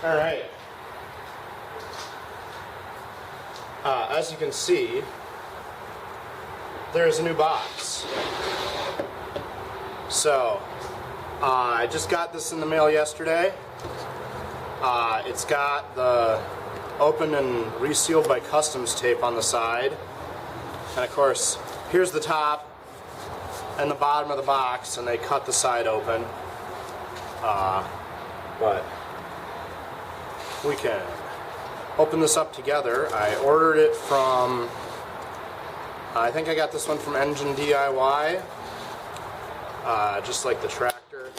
Alright. As you can see, there's a new box. So, I just got this in the mail yesterday. It's got the opened and resealed by customs tape on the side. And of course, here's the top and the bottom of the box, and they cut the side open. But we can open this up together. I ordered it from, I think I got this one from Engine DIY, just like the tractor.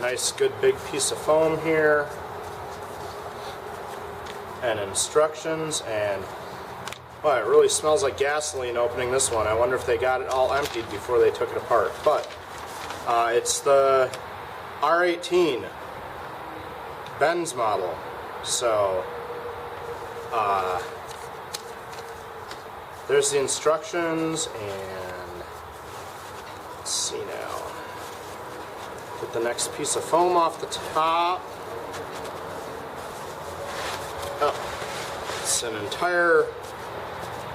Nice good big piece of foam here, and instructions, and well, it really smells like gasoline opening this one. I wonder if they got it all emptied before they took it apart. But it's the R18 Benz model. So there's the instructions, and let's see now. Get the next piece of foam off the top. Oh, it's an entire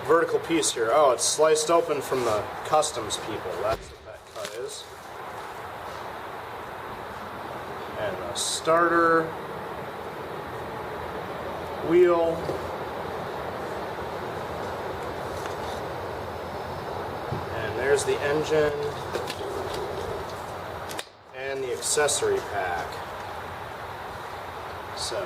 vertical piece here. Oh, it's sliced open from the customs people. That's what that cut is. And the starter wheel. And there's the engine and the accessory pack. So